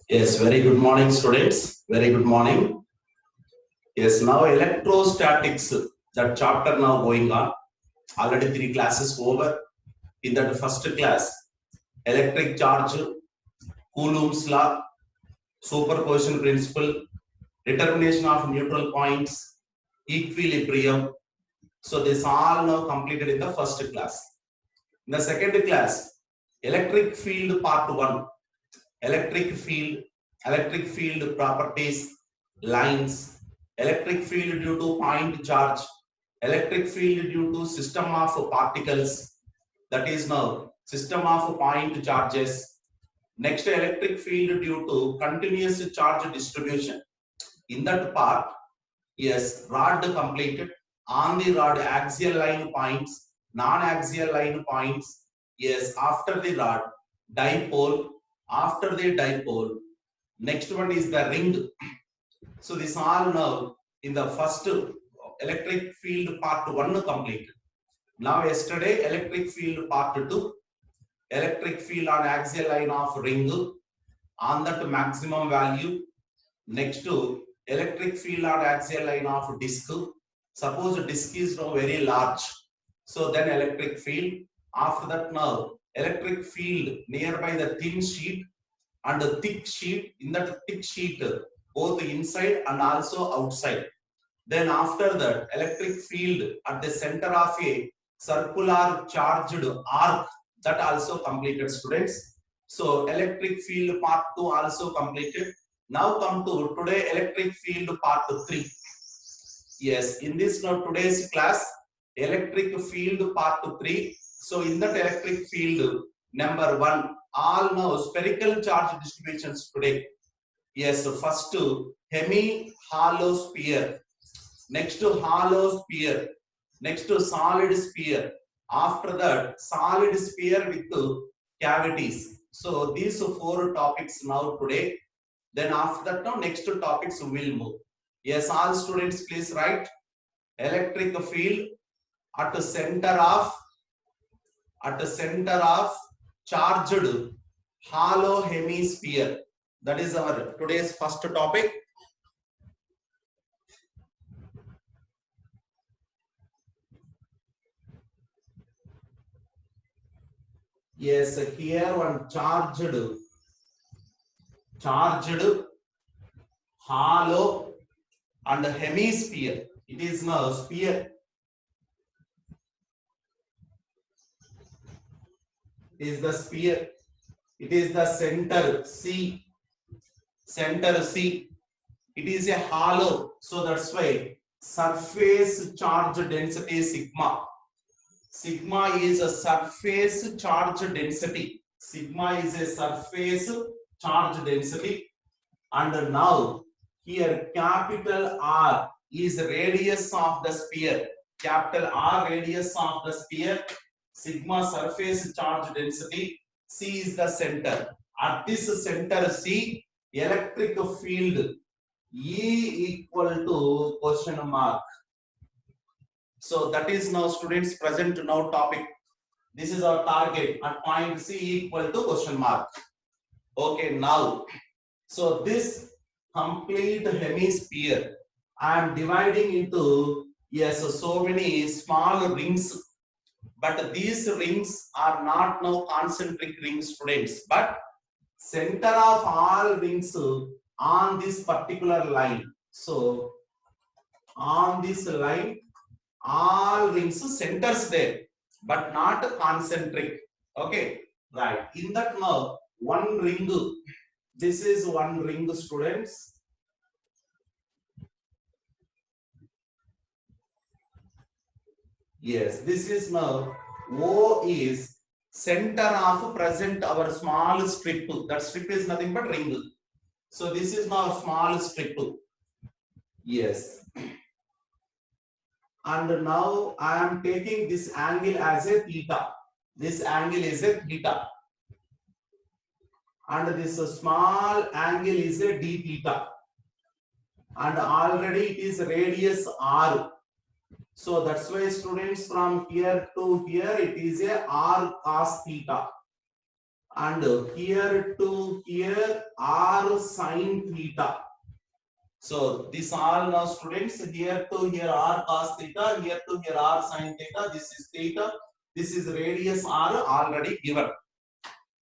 Yes, very good morning, students. Very good morning. Yes, now electrostatics, that chapter now going on. Already 3 classes over. In that first class, electric charge, Coulomb's law, superposition principle, determination of neutral points, equilibrium. So this all now completed in the first class. In the second class, electric field part 1, electric field properties, lines, electric field due to point charge, electric field due to system of particles, that is now system of point charges. Next, electric field due to continuous charge distribution. In that part, yes, rod completed. On the rod, axial line points, non-axial line points. Yes, after the rod, dipole. After the dipole, next one is the ring. So this all now in the first electric field part 1 completed. Now yesterday electric field part 2, electric field on axial line of ring on that maximum value. Next to electric field on axial line of disk. Suppose the disk is now very large, so then electric field. After that, now electric field nearby the thin sheet and the thick sheet. In that thick sheet, both inside and also outside. Then after that, electric field at the center of a circular charged arc, that also completed, students. So electric field part 2 also completed. Now come to today electric field part 3. Yes, in this now today's class, electric field part 3. So in that electric field number 1, all now spherical charge distributions today. Yes, first hemi hollow sphere, next to hollow sphere, next to solid sphere, after that solid sphere with cavities. So these 4 topics now today. Then after that, now next topics will move. Yes, all students please write electric field at the center of charged hollow hemisphere. That is our today's first topic. Yes, here one charged hollow and hemisphere. It is now sphere. It is the sphere. It is the center C. Center C. It is a hollow, so that's why surface charge density sigma. Sigma is a surface charge density. Sigma is a surface charge density. And now here capital R is radius of the sphere. Capital R radius of the sphere. Sigma surface charge density. C is the center. At this center C, electric field E equal to question mark. So that is now students present now topic. This is our target at point C equal to question mark. Okay, now so this complete hemisphere I am dividing into, yes, so many small rings, but these rings are not now concentric rings, students, but center of all rings on this particular line. So on this line, all rings centers there, but not concentric. Okay, right. In that now one ring, this is one ring, students. Yes, this is now O is center of present our small strip. That strip is nothing but ring. So this is now a small strip. Yes. and now I am taking this angle as a theta. This angle is a theta, and this small angle is a d theta, and already it is radius r. So that's why students, from here to here it is a r cos theta, and here to here r sin theta. So this all now students, here to here r cos theta, here to here r sin theta, this is theta, this is radius r already given.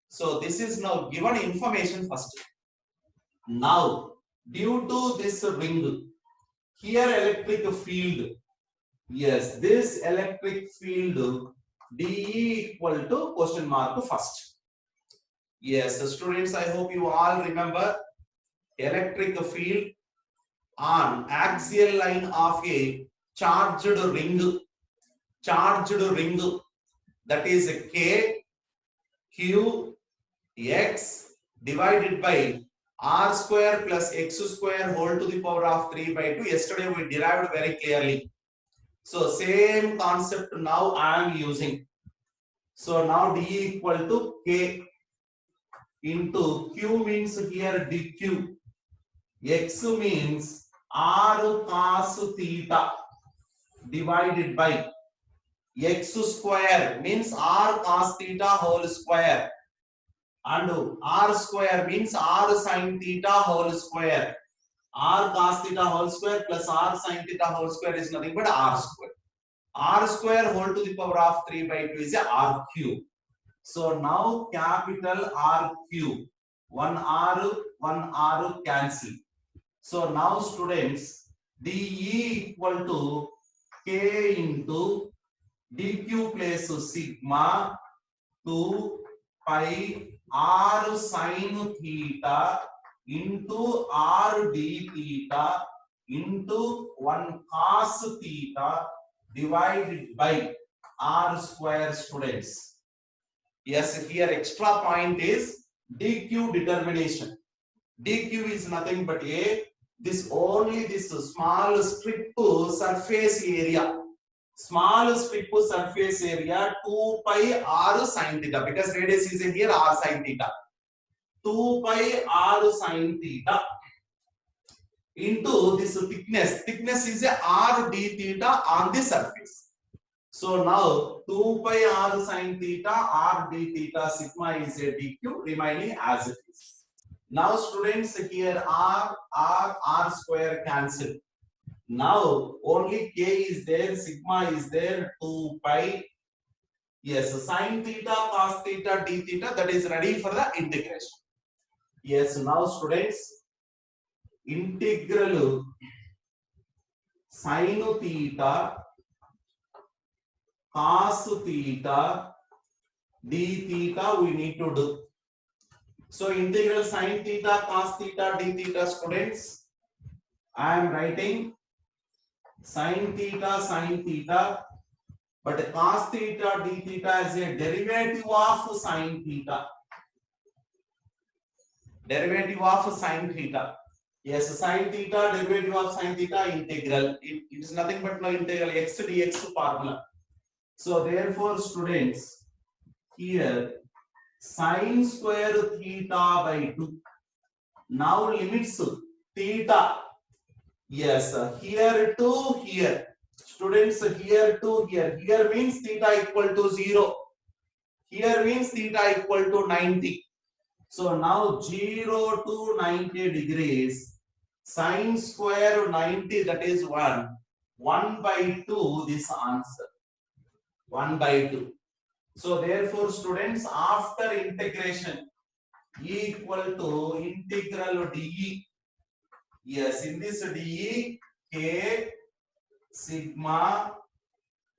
So this is now given information first. Now due to this ring, here electric field, yes, this electric field dE equal to question mark first. Yes, students, I hope you all remember electric field on axial line of a charged ring, that is K Q X divided by R square plus X square whole to the power of 3 by 2. Yesterday we derived very clearly. So same concept now I am using. So now D equal to K into Q means here dq, X means R cos theta divided by X square means R cos theta whole square, and R square means R sin theta whole square. R cos theta whole square plus R sin theta whole square is nothing but R square. R square whole to the power of 3 by 2 is a R cube. So now capital R cube, one R cancel. So now students, dE equal to K into dq plus sigma 2 pi R sin theta into R d theta into 1 cos theta divided by R square, students. Yes, here extra point is dq determination. dq is nothing but this small strip surface area. Small strip surface area 2 pi r sin theta, because radius is here r sin theta. 2 pi r sin theta into this thickness. Thickness is a r d theta on the surface. So now 2 pi r sin theta r d theta sigma is a dq remaining as it is. Now students, here r square cancel. Now only k is there, sigma is there, 2 pi. Yes, sin theta, cos theta, d theta, that is ready for the integration. Yes, now students, integral sin theta, cos theta, d theta we need to do. So integral sin theta, cos theta, d theta, students, I am writing sin theta, but cos theta, d theta is a derivative of sin theta. Derivative of sin theta. Yes, sin theta, derivative of sin theta, integral. It is nothing but no integral x dx formula. So therefore, students, here sin square theta by 2. Now limits theta. Yes, here to here. Students, here to here. Here means theta equal to 0. Here means theta equal to 90. So now 0 to 90 degrees. Sin square 90, that is 1. 1 by 2, this answer. 1 by 2. So therefore, students, after integration, E equal to integral dE. Yes, in this dE, K sigma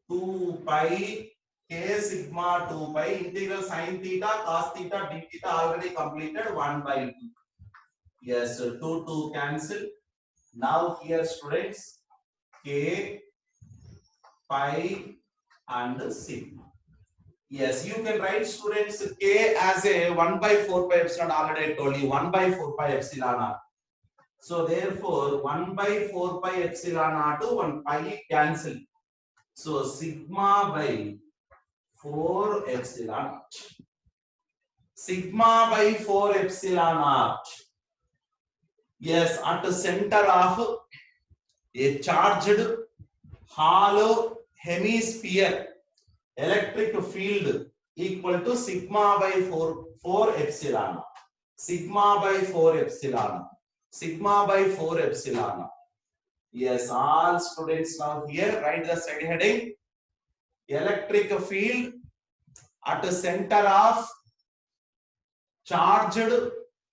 2 pi, K sigma 2 pi, integral sin theta, cos theta, d theta already completed, 1 by 2. Yes, 2 cancel. Now here, students, K, pi and sigma. Yes, you can write, students, K as a 1 by 4 pi epsilon. Already I told you 1 by 4 pi epsilon r. So therefore 1 by 4 pi epsilon r to 1 pi cancel. So sigma by 4 epsilon naught. Sigma by 4 epsilon naught. Yes, at the center of a charged hollow hemisphere, electric field equal to sigma by 4 epsilon. Sigma by 4 epsilon. Sigma by 4 epsilon. Yes, all students now here write the study heading. Electric field at the center of charged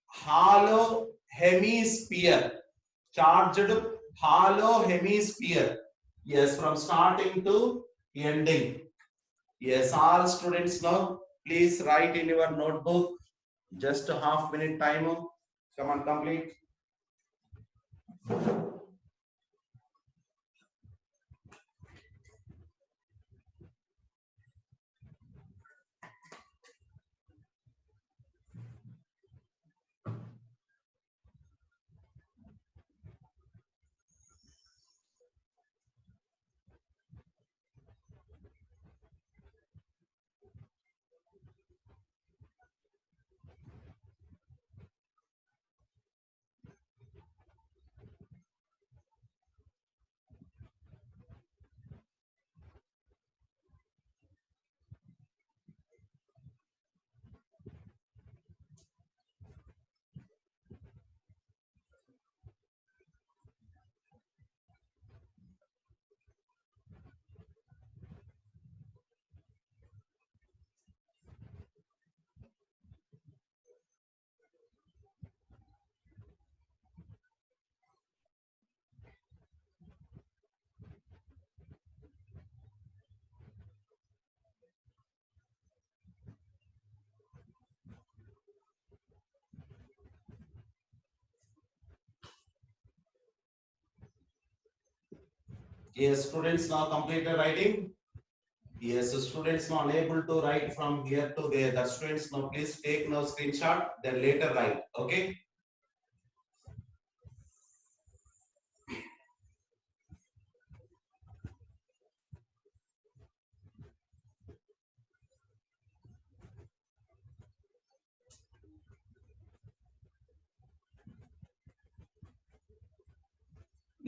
hollow hemisphere. Charged hollow hemisphere. Yes, from starting to ending. Yes, all students now please write in your notebook. Just a half minute time. Come on, complete. Yes, students now completed writing. Yes, students now unable to write from here to there. The students now please take now screenshot, then later write. Okay.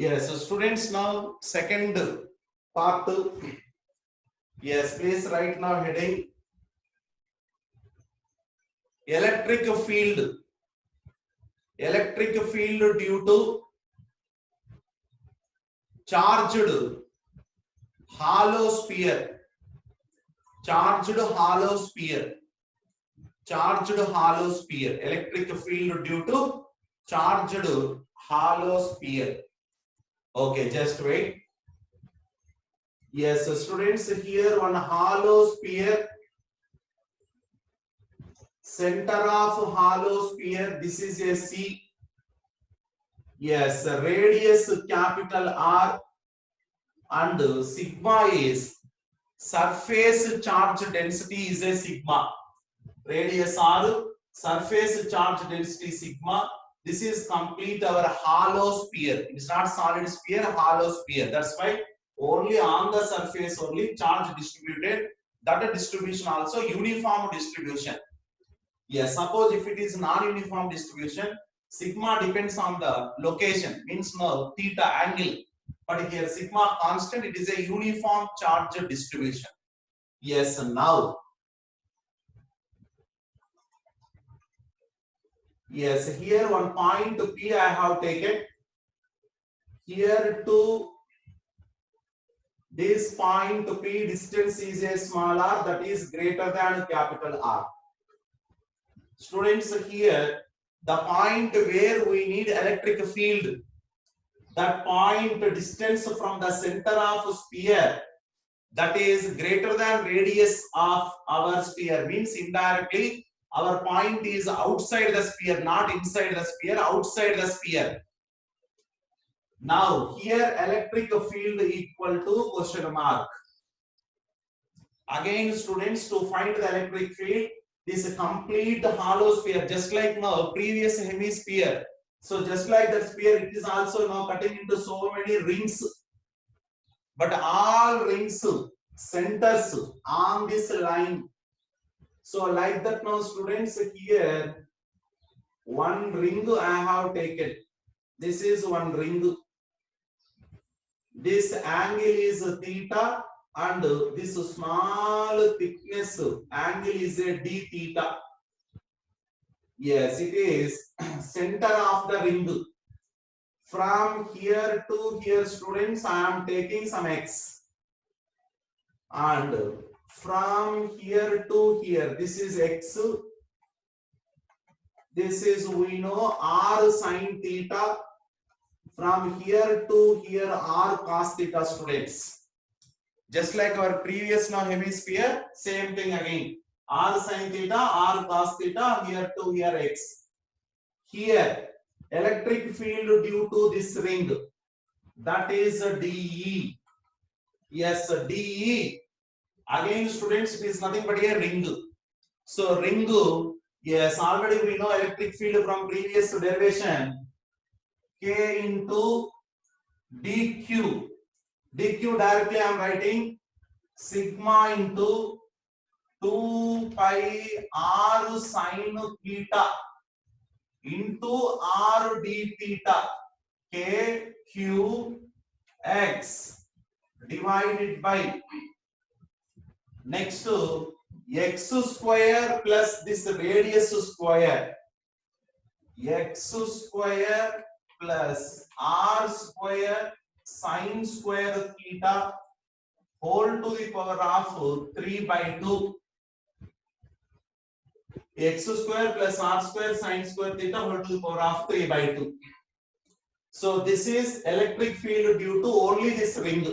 Yes, so students now second part. Yes, please write now heading electric field. Electric field due to charged hollow sphere. Charged hollow sphere. Charged hollow sphere. Electric field due to charged hollow sphere. Okay, just wait. Yes, so students, here one hollow sphere. Center of hollow sphere. This is a C. Yes, radius capital R and sigma is surface charge density is a sigma. Radius R, surface charge density sigma. This is complete our hollow sphere. It is not solid sphere, hollow sphere. That's why only on the surface only charge distributed. That distribution also uniform distribution. Yes, suppose if it is non-uniform distribution, sigma depends on the location, means no theta angle. But here sigma constant, it is a uniform charge distribution. Yes, now. Yes, here one point P I have taken. Here to this point P distance is a smaller, that is greater than capital R. Students, here the point where we need electric field, that point distance from the center of sphere, that is greater than radius of our sphere, means indirectly our point is outside the sphere, not inside the sphere, outside the sphere. Now here electric field equal to question mark. Again students, to find the electric field, this complete hollow sphere, just like now previous hemisphere. So just like that sphere, it is also now cutting into so many rings. but all rings centers on this line. So like that now students, here one ring I have taken. This is one ring. This angle is theta and this small thickness angle is a d theta. Yes, it is center of the ring. From here to here students, I am taking some x, and from here to here, this is x. This is, we know, r sine theta. From here to here, r cos theta students. Just like our previous now hemisphere, same thing again. R sine theta, r cos theta, here to here x. Here, electric field due to this ring, that is dE. Yes, dE. Again, students, it is nothing but a ring. So ring, yes, already we know electric field from previous derivation. K into dq. dq directly I am writing sigma into 2 pi r sine theta into r d theta k q x divided by next to x square plus this radius square, x square plus r square sine square theta whole to the power of 3 by 2. X square plus r square sine square theta whole to the power of 3 by 2. So this is electric field due to only this ring.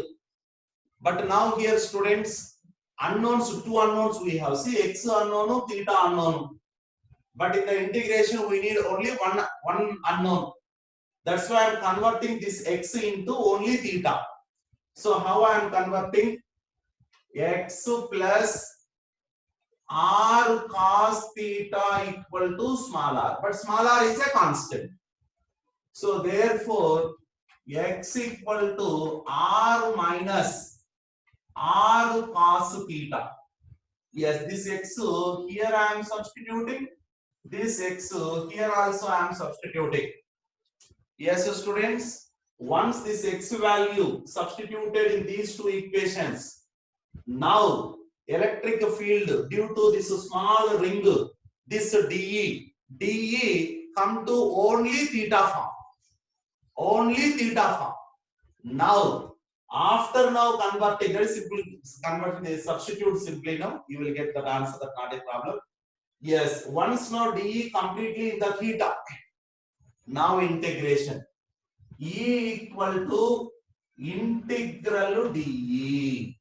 But now here students, unknowns, two unknowns we have. See, x unknown, theta unknown. But in the integration we need only one unknown. That's why I am converting this x into only theta. So how I am converting? X plus r cos theta equal to small r, but small r is a constant. So therefore x equal to r minus r cos theta. Yes, this x here I am substituting, this x here also I am substituting. Yes, students, once this x value substituted in these two equations, now electric field due to this small ring, this dE come to only theta form. Only theta form. Now, after now converting, very simple, converting the substitute simply now, you will get that answer, that's not a problem. Yes, once now dE completely in the theta. Now integration. E equal to integral dE.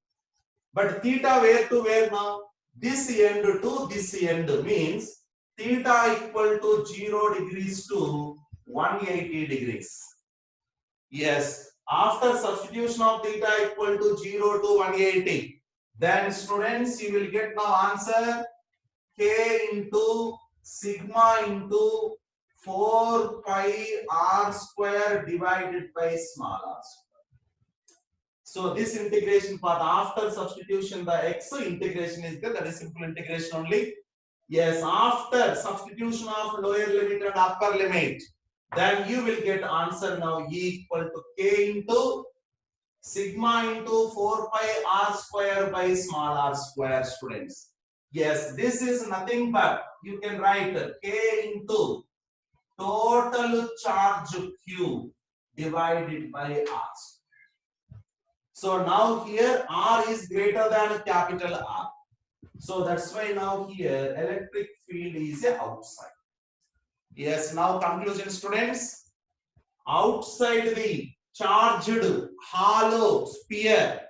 But theta where to where now? This end to this end means theta equal to 0 degrees to 180 degrees. Yes, after substitution of theta equal to 0 to 180, then students you will get now answer k into sigma into 4 pi r square divided by small r square. So this integration part after substitution, the x integration is there, that is simple integration only. Yes, after substitution of lower limit and upper limit, then you will get answer now E equal to k into sigma into 4 pi r square by small r square, students. Yes, this is nothing but you can write k into total charge q divided by r. So now here R is greater than capital R. So that's why now here electric field is outside. Yes, now conclusion, students. Outside the charged hollow sphere,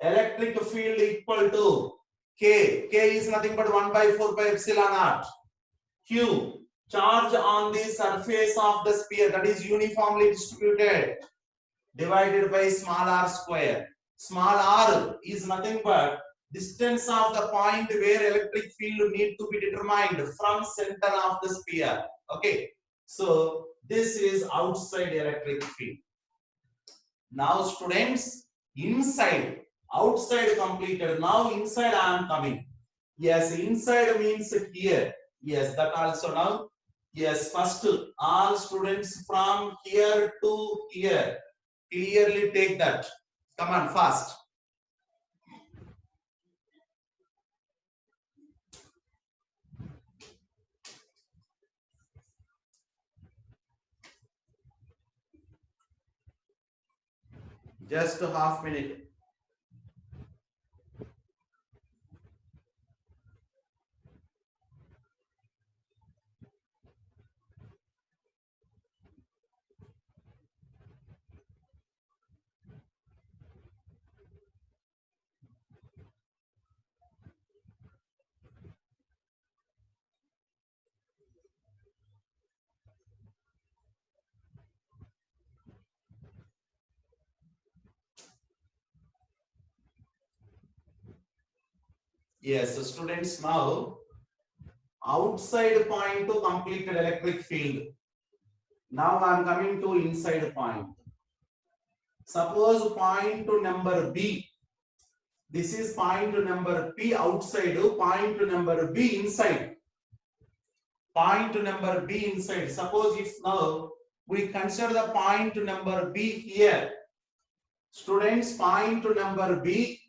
electric field equal to K. K is nothing but 1 by 4 pi epsilon naught. Q, charge on the surface of the sphere, that is uniformly distributed, divided by small r square. Small r is nothing but distance of the point where electric field need to be determined from center of the sphere. Okay, so this is outside electric field. Now students, inside, outside completed. Now inside I am coming. Yes, inside means here. Yes, that also now. Yes, first all students from here to here. Clearly take that. Come on, fast. Just a half minute. Yes, so students, now outside point to completed electric field. Now I am coming to inside point. Suppose point to number B. This is point to number P outside, point to number B inside. Point to number B inside. Suppose if now we consider the point to number B here. Students, point to number B.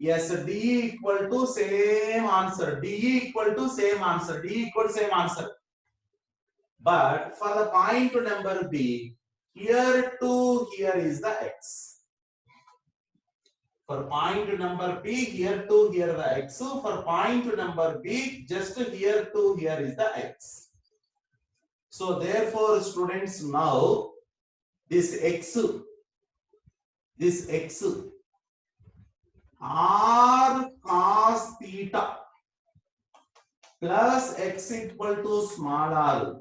Yes, D equal to same answer. D equal to same answer. D equal to same answer. But for the point to number B, here to here is the X. For point to number B, here to here the X. So for point to number B, just here to here is the X. So therefore, students, now this X R cos theta plus X equal to small r,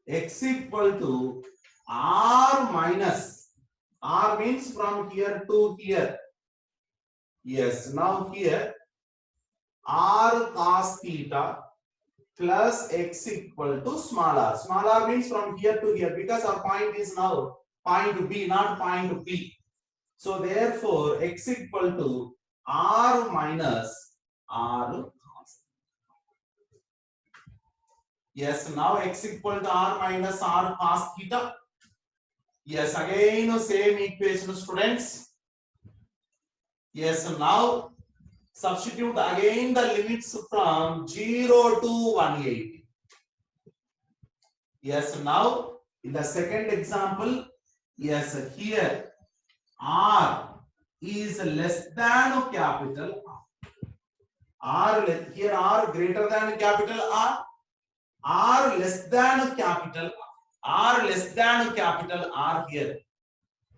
X equal to R minus, R means from here to here. Yes, now here R cos theta plus X equal to small r. Small r means from here to here, because our point is now point B, not point P. So therefore, X equal to R minus R cos. Yes, now X equal to R minus R cos theta. Yes, again same equation, students. Yes, now substitute again the limits from 0 to 180. Yes, now in the second example, yes, here R is less than capital R. Here R greater than capital R. R less than capital R less than capital R here.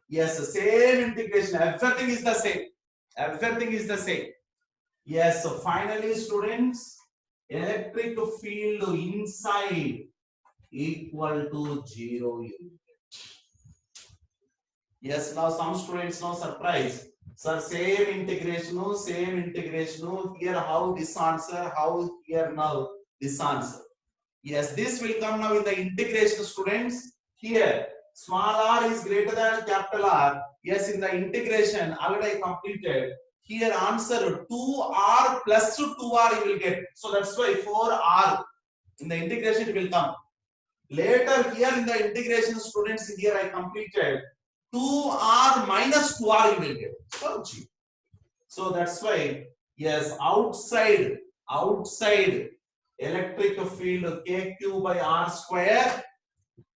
Yes, same integration. Everything is the same. Everything is the same. Yes, so finally, students, electric field inside equal to 0 unit. Yes, now some students now surprise. Sir, same integration. Here how this answer, how here now this answer. Yes, this will come now in the integration, students. Here, small r is greater than capital R. Yes, in the integration, already completed. Here, answer 2r plus 2r you will get. So that's why 4r in the integration it will come. Later, here in the integration, students, here I completed 2r minus 2r you will get. So that's why, yes, outside electric field kq by r square,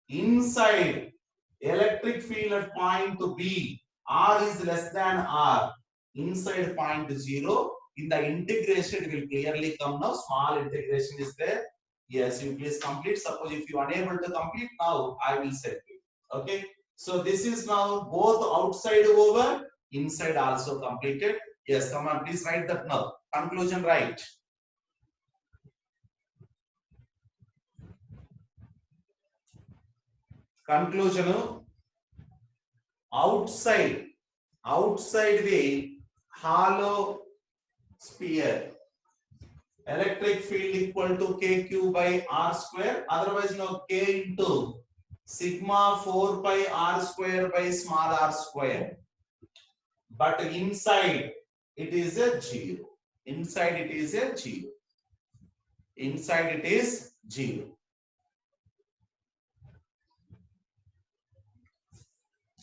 inside electric field at point B, r is less than r, inside point 0. In the integration it will clearly come now. Small integration is there. Yes, you please complete. Suppose if you are unable to complete, now I will set you. Okay, so this is now both outside over, inside also completed. Yes, come on, please write that now. Conclusion, right? Conclusion, outside the hollow sphere, electric field equal to kq by r square, otherwise no, k into sigma 4 pi r square by small r square. but inside it is a 0. Inside it is a 0. Inside it is 0.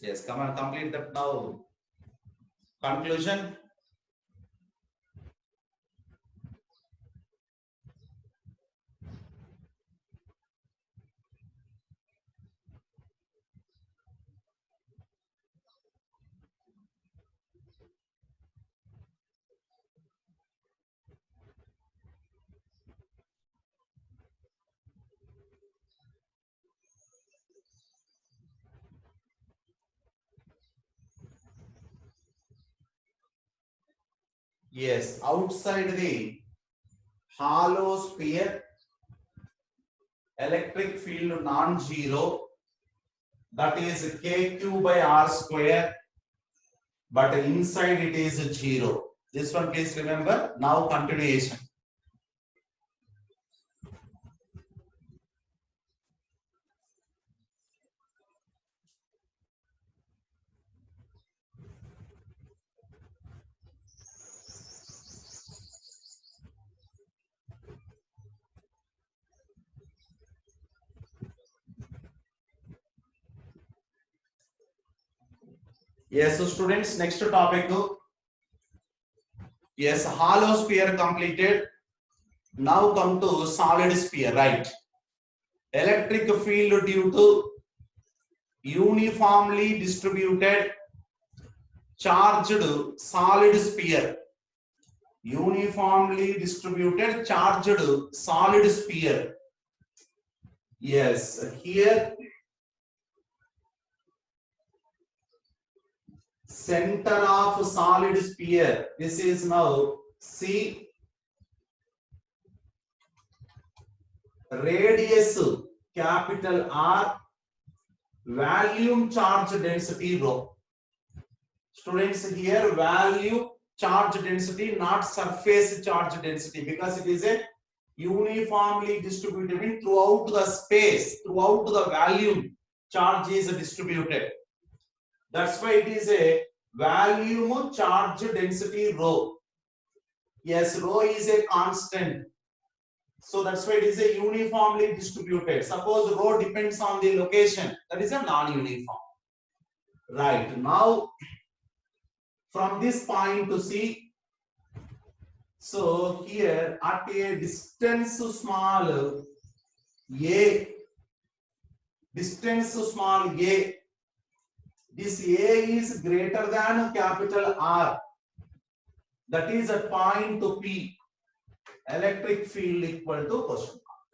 Yes, come on, complete that now. Conclusion. Yes, outside the hollow sphere, electric field non-zero, that is kq by r square, but inside it is 0. This one please remember. Now continuation. Yes, so students, next topic. Yes, hollow sphere completed. Now come to solid sphere, right? Electric field due to uniformly distributed charged solid sphere. Uniformly distributed charged solid sphere. Yes, here center of solid sphere. This is now C. Radius capital R. Volume charge density rho. Students, here value charge density, not surface charge density, because it is a uniformly distributed throughout the space, throughout the volume charge is distributed. That's why it is a volume charge density rho. Yes, rho is a constant. So that's why it is a uniformly distributed. Suppose rho depends on the location, that is a non-uniform. Right, now from this point to see, so here at a distance small a, distance small a, this a is greater than capital R, that is at point to P, electric field equal to question mark.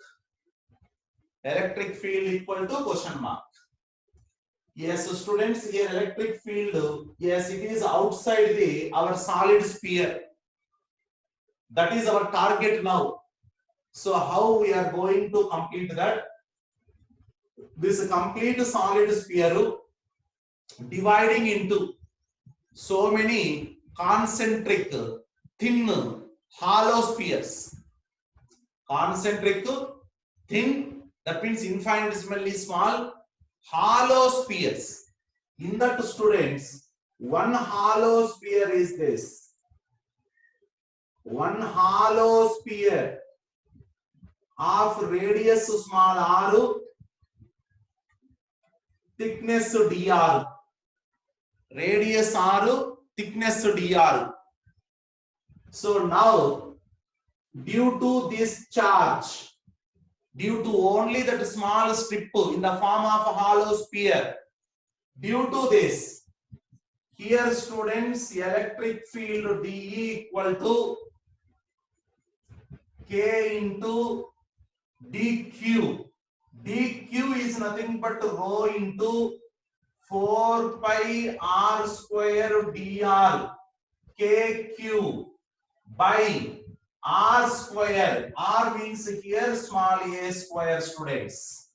Electric field equal to question mark. Yes, so students, here electric field, yes, it is outside the our solid sphere. That is our target now. So how we are going to complete that? This complete solid sphere dividing into so many concentric thin hollow spheres. Concentric thin, that means infinitesimally small hollow spheres. In that, students, one hollow sphere is this. One hollow sphere of radius small r, thickness dr. Radius r, thickness dr. So now, due to this charge, due to only that small strip in the form of a hollow sphere, due to this, here students, electric field dE equal to K into dq. dq is nothing but rho into 4 pi r square dr kq by r square. R means here small a square, students.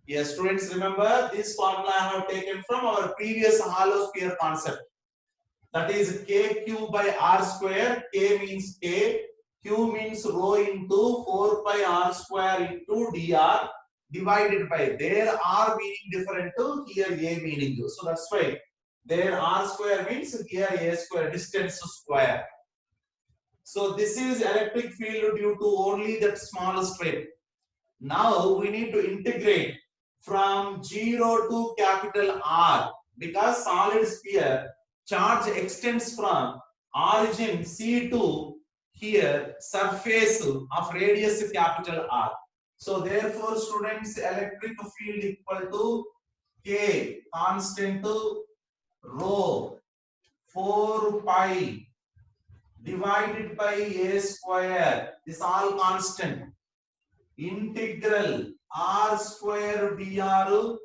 Yes, students, remember this formula I have taken from our previous hollow sphere concept. That is kq by r square. K means k. Q means rho into 4 pi r square into dr divided by, there r meaning different to here a meaning. So that's why There R square means here A square, distance square. So this is electric field due to only that small strip. Now we need to integrate from 0 to capital R, because solid sphere charge extends from origin C to here surface of radius capital R. So therefore students, electric field equal to K constant rho 4 pi divided by A square, this all constant, integral R square dr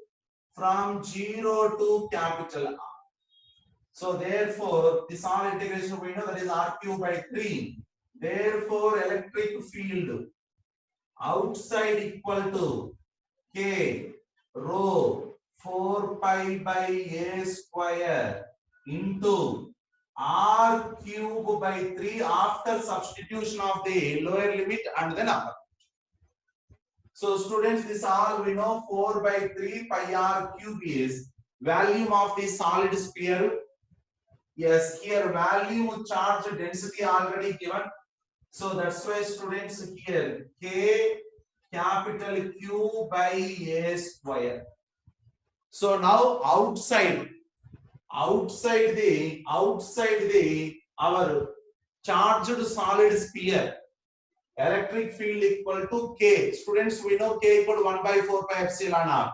from 0 to capital R. So therefore this all integration we know, that is R cube by 3. Therefore electric field outside equal to K rho 4 pi by A square into R cube by 3 after substitution of the lower limit and then upper. So students, this all we know, 4 by 3 pi R cube is volume of the solid sphere. Yes, here volume, charge, density already given. So that's why students here K capital Q by A square. So now outside the our charged solid sphere, electric field equal to K. Students, we know K equal to 1 by 4 pi epsilon naught.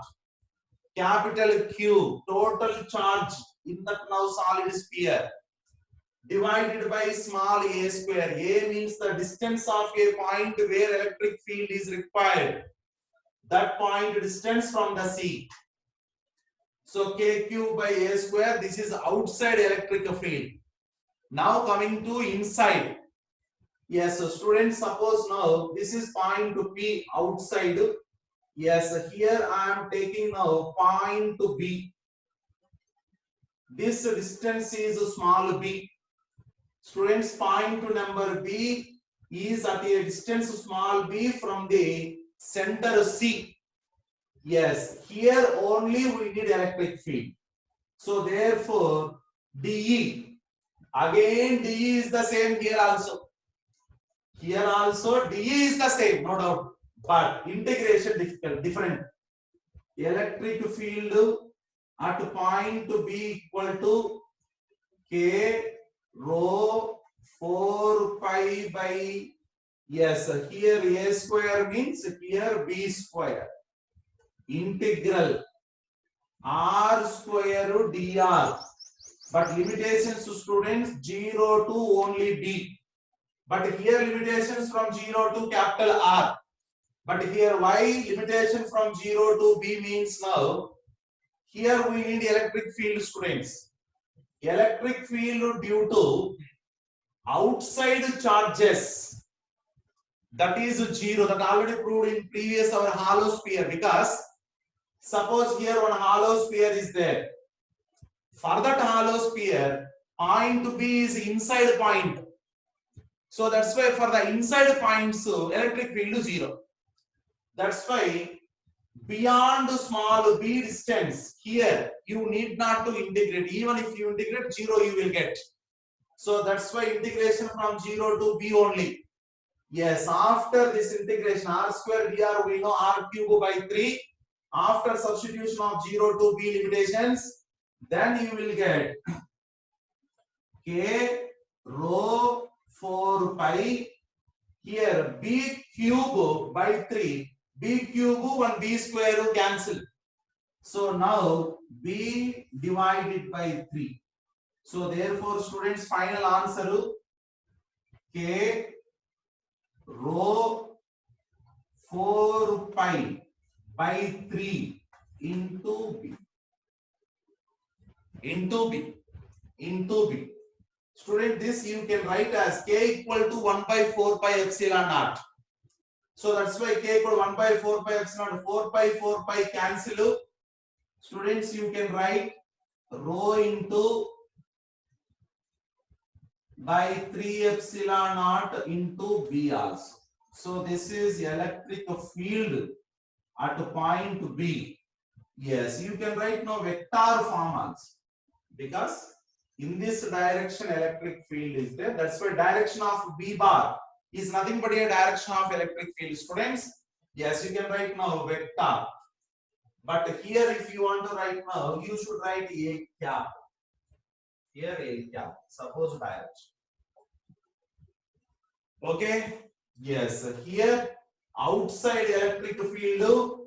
Capital Q, total charge in that now solid sphere, divided by small a square. A means the distance of a point where electric field is required. That point distance from the C. So K cube by A square, this is outside electric field. Now coming to inside. Yes, so students, suppose now this is point P outside. Yes, here I am taking now point B. This distance is small b. Students, point to number B is at a distance small b from the center C. Yes, here only we need electric field. So therefore DE, again DE is the same here also. Here also DE is the same, no doubt, but integration difficult, different. Electric field at point B equal to K rho 4 pi by, yes, here A square means here B square, integral R square dr, but limitations to students 0 to only D. But here limitations from 0 to capital R. But here why limitation from 0 to B means now, here we need electric field, students. Electric field due to outside charges, that is 0, that already proved in previous our hollow sphere, because suppose here one hollow sphere is there. For that hollow sphere, point B is inside point. So that's why for the inside points, electric field is 0. That's why beyond small b distance, here you need not to integrate. Even if you integrate 0, you will get. So that's why integration from 0 to b only. Yes, after this integration, R square dr we know R cube by 3. After substitution of 0 to b limitations, then you will get K rho 4 pi, here b cube by 3. B cube and B square cancel. So now B divided by 3. So therefore students, final answer K rho 4 pi by 3 into B. Into B. Student, this you can write as K equal to 1 by 4 pi epsilon naught. So that's why K equal to 1 by 4 pi epsilon, 4 pi cancel. Students, you can write rho into by 3 epsilon naught into B also. So this is electric field at point B. Yes, you can write now vector form also. because in this direction electric field is there. That's why direction of B bar is nothing but a direction of electric field. Students, yes, you can write now vector. But here if you want to write now, you should write a cap. Here a cap. Suppose direction. Okay. Yes. Here outside electric field,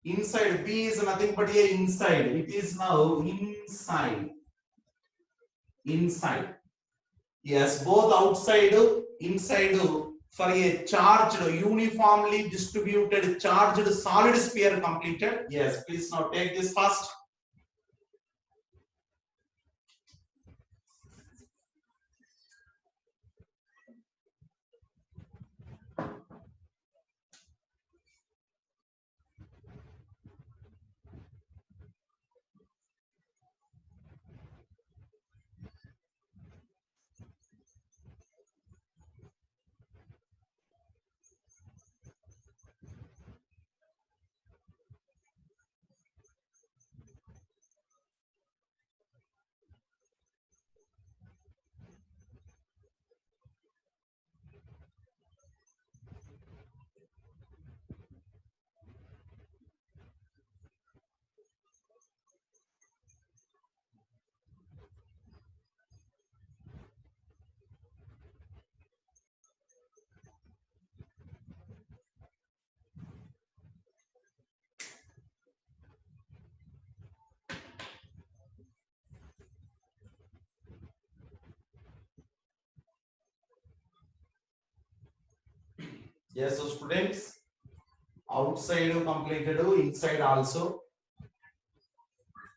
inside B is nothing but a inside. It is now inside. Inside. Yes, both outside, inside for a charged, uniformly distributed charged solid sphere completed. Yes, please now take this first. Yes, so students, outside completed, inside also.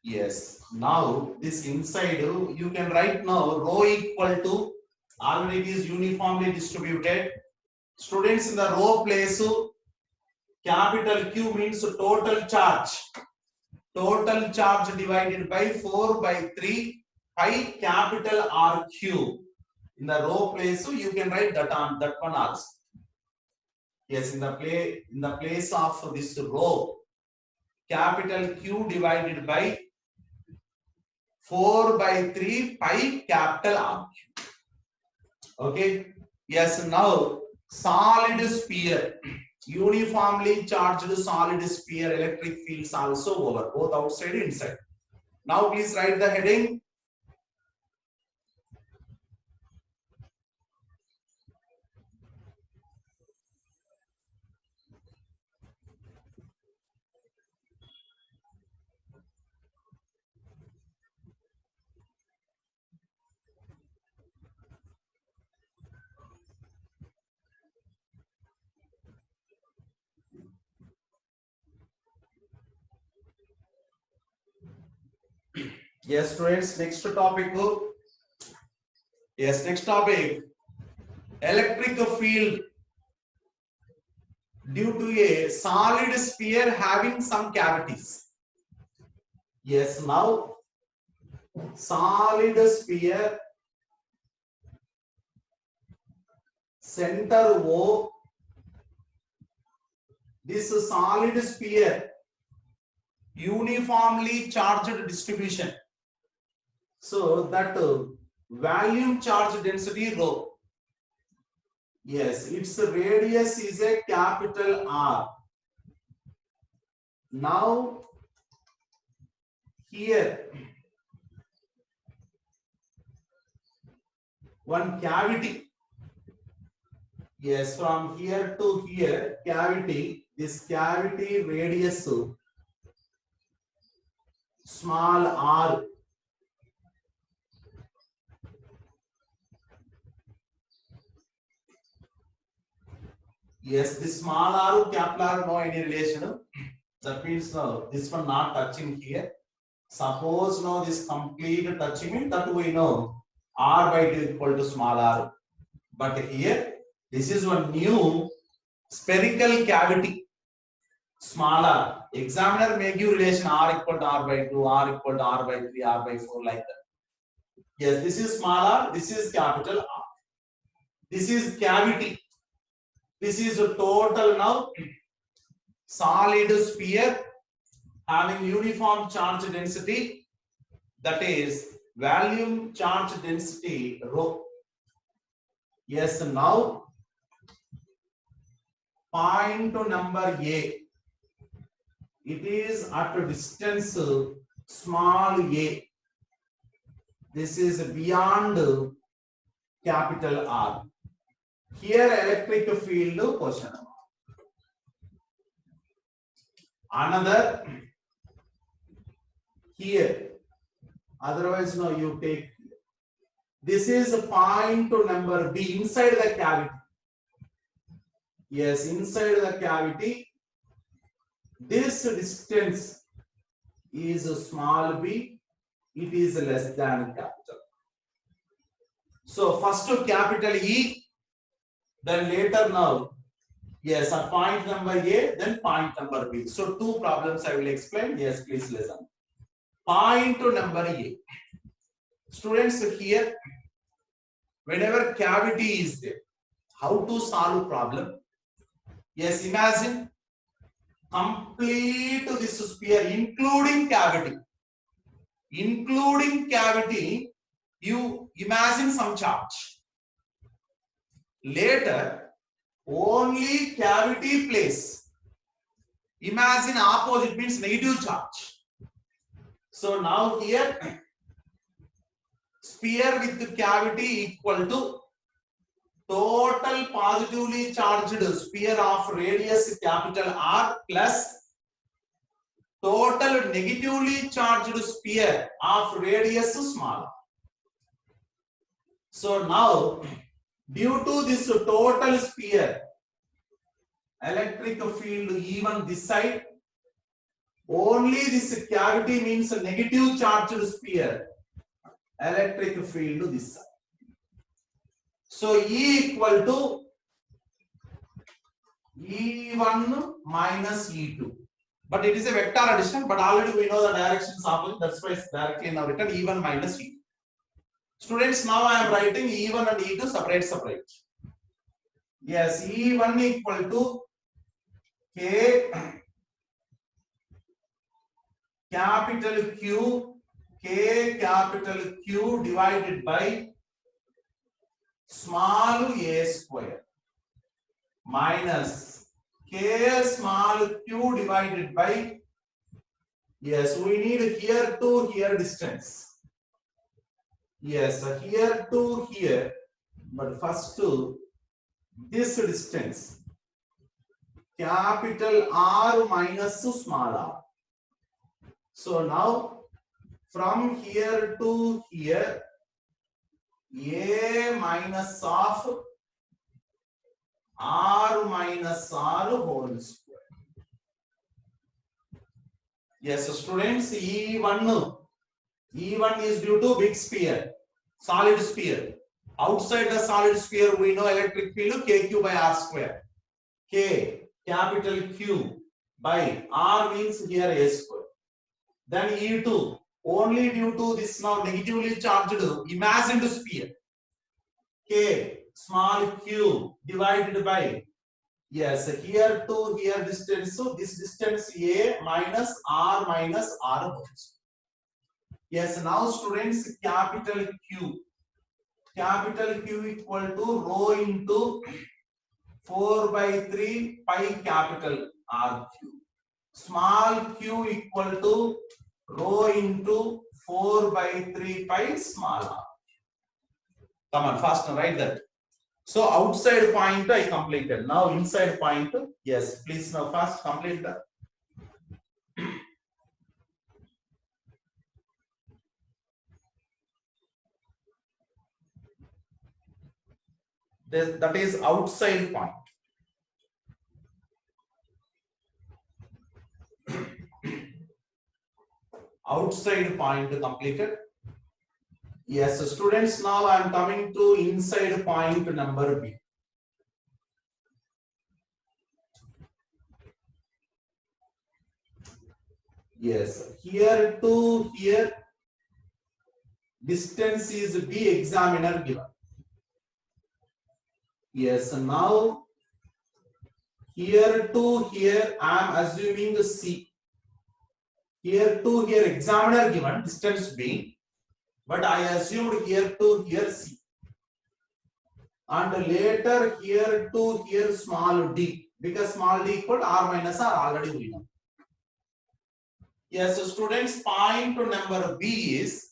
Yes. Now this inside you can write now rho equal to, already it is uniformly distributed. Students, in the rho place, capital Q means total charge. Total charge divided by 4 by 3 pi capital RQ. In the rho place, you can write that on that one also. Yes, in the place of this rho, capital Q divided by 4 by 3 pi capital RQ. Okay. Yes, now solid sphere, uniformly charged solid sphere, electric fields also over, both outside and inside. Now please write the heading. Yes, students, next topic. Yes, next topic. Electric field due to a solid sphere having some cavities. Yes, now solid sphere, center O, this solid sphere, uniformly charged distribution. So that volume charge density rho. Yes, its radius is a capital R. Now here one cavity. Yes, from here to here cavity. This cavity radius small r. Yes, this small r, capital R, no any relation. That means no, this one not touching here. Suppose no, this complete touching means that we know r by 2 equal to small r. But here, this is one new spherical cavity, small r. Examiner may give relation r equal to r by 2, r equal to r by 3, r by 4 like that. Yes, this is small r, this is capital R. This is cavity. This is a total now solid sphere having uniform charge density, that is volume charge density rho. Yes, now point number A. It is at a distance small a. This is beyond capital R. Here electric field question. Another here. Otherwise, no, you take. This is point number B inside the cavity. Yes, inside the cavity. This distance is small b. It is less than capital. So first to capital E, then later now. Yes, a point number A, then point number B. So two problems I will explain. Yes, please listen. Point number A. Students, here, whenever cavity is there, how to solve problem? Yes, imagine complete this sphere, including cavity. Including cavity, you imagine some charge. Later, only cavity place. Imagine opposite means negative charge. So now here, sphere with cavity equal to total positively charged sphere of radius capital R plus total negatively charged sphere of radius small. So now, due to this total sphere, electric field even this side, only this cavity means a negative charged sphere, electric field this side. So E equal to E1 minus E2. But it is a vector addition, but already we know the directions opposite, that's why it's directly now written E1 minus E2. Students, now I am writing E1 and E2 separate. Yes, E1 equal to K capital Q, K capital Q divided by small a square minus K small q divided by, yes, we need here to here distance. Yes, here to here, but first to this distance, capital R minus small r. So now from here to here, a minus of R minus R whole square. Yes, students, E1 is due to big sphere, solid sphere. Outside the solid sphere, we know electric field KQ by R square. K, capital Q by R means here A square. Then E2, only due to this now negatively charged imagined sphere. K, small q divided by, yes, here to here distance. So this distance A minus R whole. Yes, now students, capital Q equal to rho into 4 by 3 pi capital R Q. Small q equal to rho into 4 by 3 pi small r. Come on, faster, write that. So outside point I completed. Now inside point, yes, please now fast complete that. That is outside point. Outside point completed. Yes, students, now I am coming to inside point number B. Yes, here to here distance is B, examiner given. Yes, now here to here I am assuming C. Here to here examiner given, distance B. but I assumed here to here C, and later here to here small d, because small d equal to r minus r already we know. Yes, so students, point number B is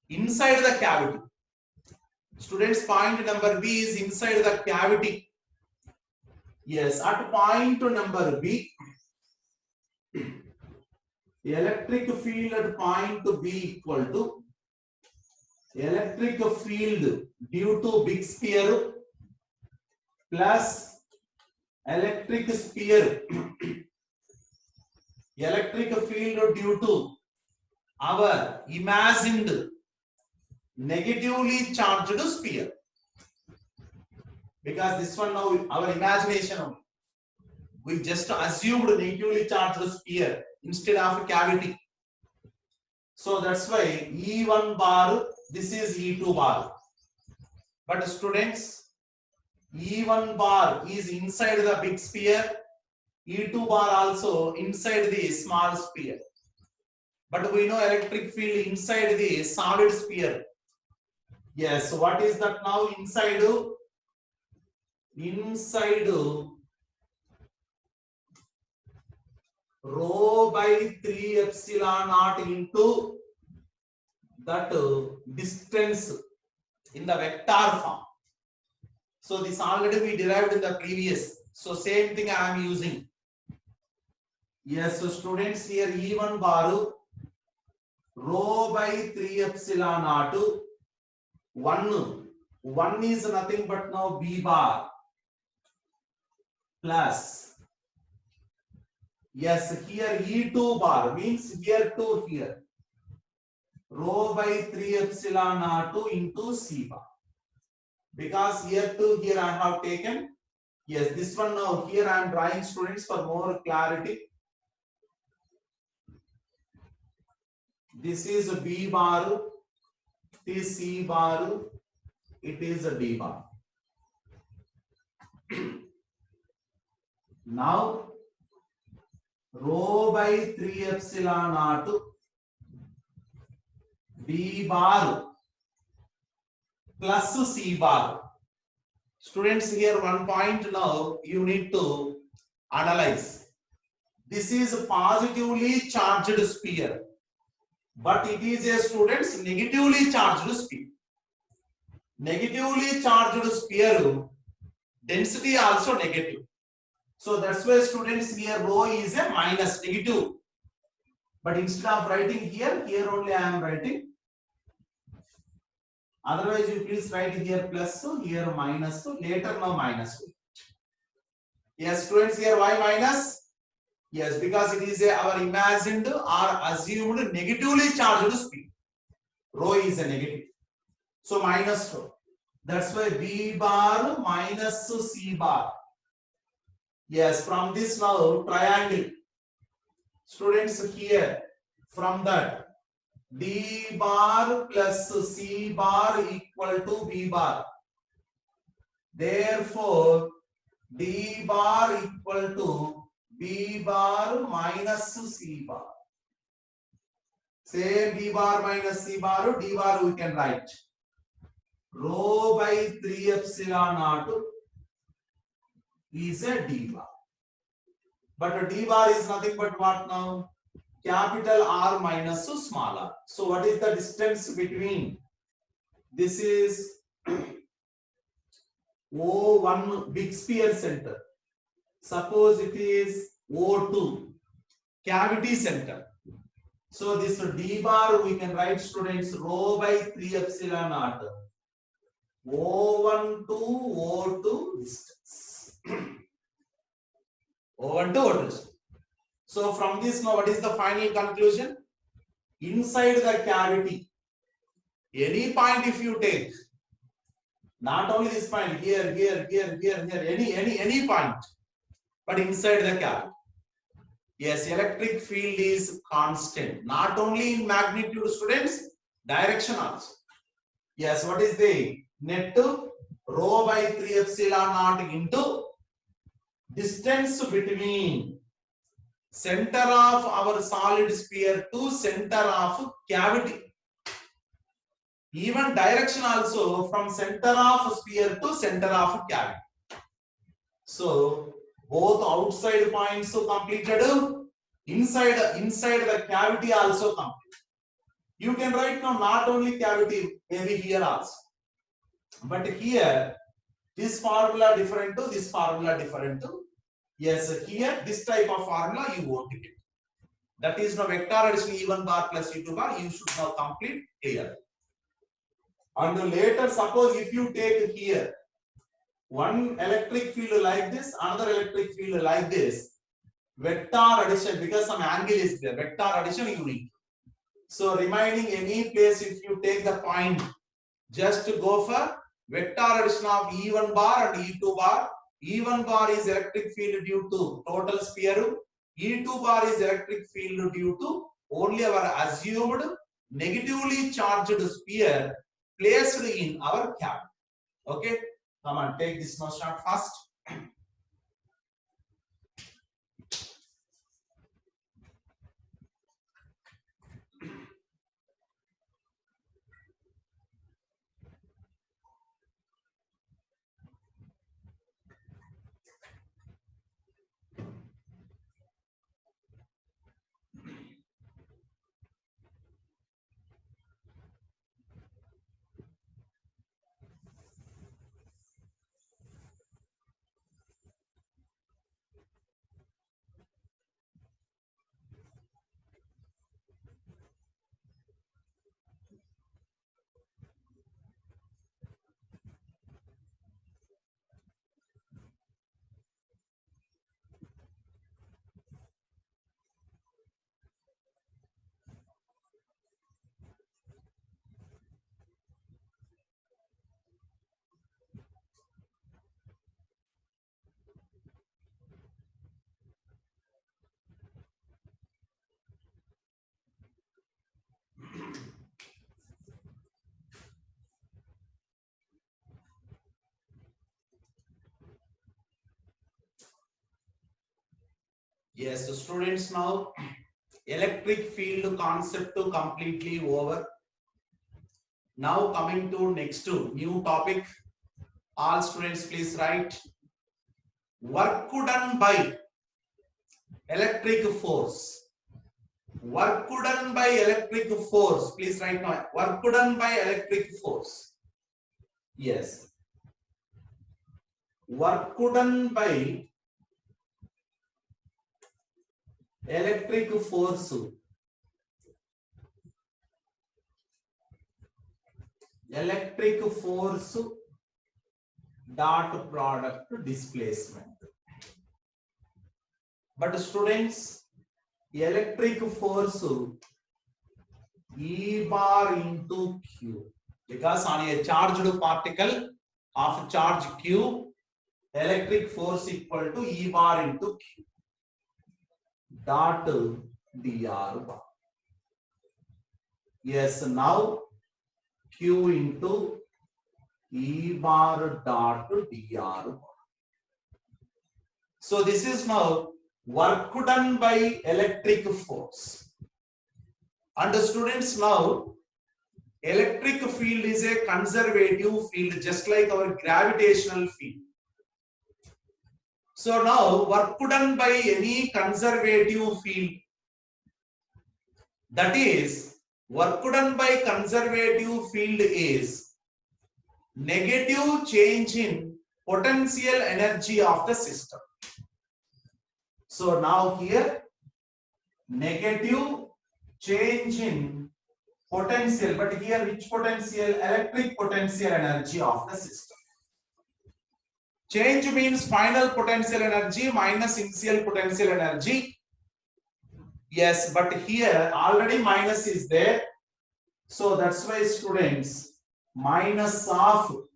inside the cavity. Students, point number B is inside the cavity. Yes, at point number B, the electric field at point B equal to electric field due to big sphere plus electric sphere electric field due to our imagined negatively charged sphere, because this one now our imagination only. We just assumed negatively charged sphere instead of cavity. So that's why E1 bar, this is E2 bar. But students, E1 bar is inside the big sphere, E2 bar also inside the small sphere. But we know electric field inside the solid sphere. Yes, so what is that now? Inside rho by 3 epsilon naught into that distance in the vector form. So this already we derived in the previous. So same thing I am using. Yes, so students, here E1 bar rho by 3 epsilon naught 1 is nothing but now B bar plus, yes, here E2 bar means here to here rho by 3 epsilon naught into C bar, because here to here I have taken, yes, this one now here I am drawing, students, for more clarity. This is a B bar, it is C bar, it is a D bar. Now rho by 3 epsilon naught B bar plus C bar. Students, here one point now you need to analyze. This is a positively charged sphere, but it is a, students, negatively charged sphere. Negatively charged sphere density also negative. So that's why, students, here rho is a minus, negative. But instead of writing here only I am writing. Otherwise, you please write here plus, here minus, later now minus. Yes, students, here why minus? Yes, because it is our imagined or assumed negatively charged sphere. Rho is a negative. So minus rho. That's why B bar minus C bar. Yes, from this now triangle. Students, here from that D bar plus C bar equal to B bar. Therefore, D bar equal to B bar minus C bar. Same B bar minus C bar, D bar we can write. Rho by 3 epsilon naught is a D bar. But D bar is nothing but what now? Capital R minus small r. So what is the distance between? This is O1 big sphere center. Suppose it is O2 cavity center. So this D bar we can write, students, rho by 3 epsilon naught O1 to O2 distance. O1 to O2 distance. So from this now what is the final conclusion? Inside the cavity, any point if you take, not only this point, here, any point, but inside the cavity. Yes, electric field is constant, not only in magnitude, students, direction also. Yes, what is the net rho by 3 epsilon naught into distance between center of our solid sphere to center of cavity. Even direction also from center of sphere to center of cavity. So both outside points completed, inside the cavity also complete. You can write now not only cavity, maybe here also. But here this formula different to this formula different to. Yes, here this type of formula you won't get. That is now vector addition E1 bar plus E2 bar. You should now complete clear. And later, suppose if you take here one electric field like this, another electric field like this, vector addition, because some angle is there, vector addition you need. So remaining any place, if you take the point, just to go for vector addition of E1 bar and E2 bar. E1 bar is electric field due to total sphere. E2 bar is electric field due to only our assumed negatively charged sphere placed in our cavity. Okay, come on, take this now, start fast. Yes, so students, now electric field concept completely over. Now coming to next new topic. All students please write work done by electric force. Work done by electric force. Please write now. Work done by electric force. Yes. Work done by electric force. Electric force dot product displacement. But students, electric force E bar into Q, because on a charged particle of charge Q, electric force equal to E bar into Q dot dr bar. Yes, now Q into E bar dot dr bar. So this is now work done by electric force. And the students, now electric field is a conservative field, just like our gravitational field. So now work done by any conservative field, that is work done by conservative field is negative change in potential energy of the system. So now here negative change in potential, but here which potential? Electric potential energy of the system. Change means final potential energy minus initial potential energy. Yes, but here already minus is there. So that's why students, minus of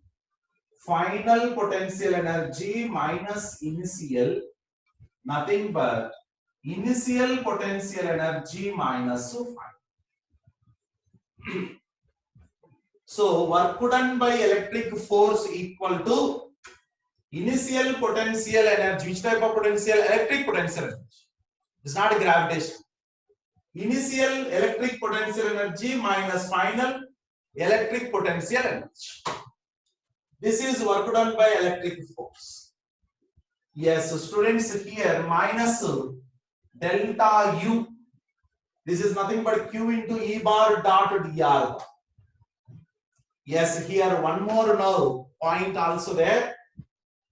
final potential energy minus initial, nothing but initial potential energy minus final. So work done by electric force equal to initial potential energy. Which type of potential? Electric potential energy. It's not gravitation. Initial electric potential energy minus final electric potential energy. This is work done by electric force. Yes, so students, here minus delta U. This is nothing but Q into E bar dot dr bar. Yes, here one more now point also there.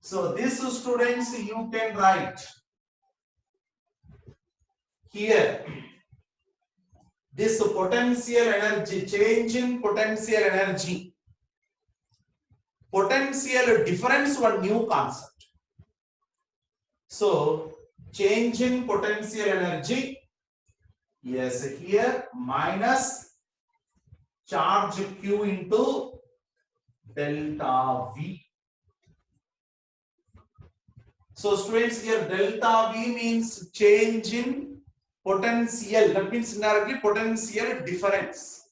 So this, students, you can write here. This potential energy, change in potential energy. Potential difference, one new concept. So change in potential energy. Yes, here minus charge Q into delta V. So students, here delta V means change in potential. That means indirectly potential difference.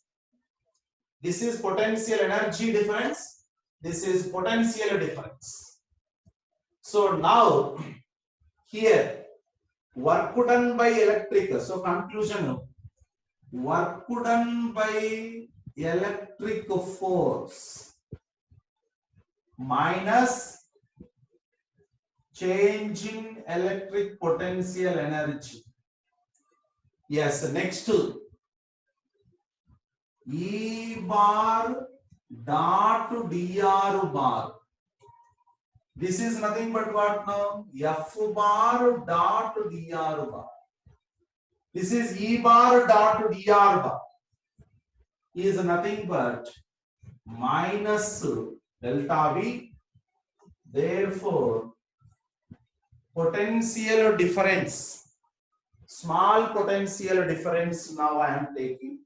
This is potential energy difference. This is potential difference. So now here work done by electric. So conclusion, work done by electric force minus change in electric potential energy. Yes, next E bar dot dr bar. This is nothing but what now? F bar dot dr bar. This is E bar dot dr bar. Is nothing but minus delta V. Therefore, potential difference, small potential difference now I am taking.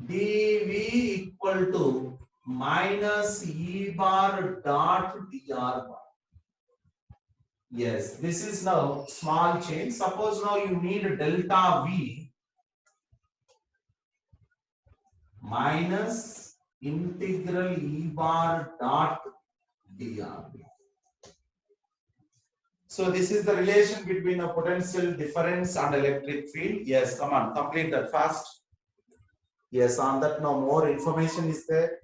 dV equal to minus E bar dot dr bar. Yes, this is now small change. Suppose now you need delta V minus integral E bar dot dr. So this is the relation between a potential difference and electric field. Yes, come on, complete that fast. Yes, on that now more information is there.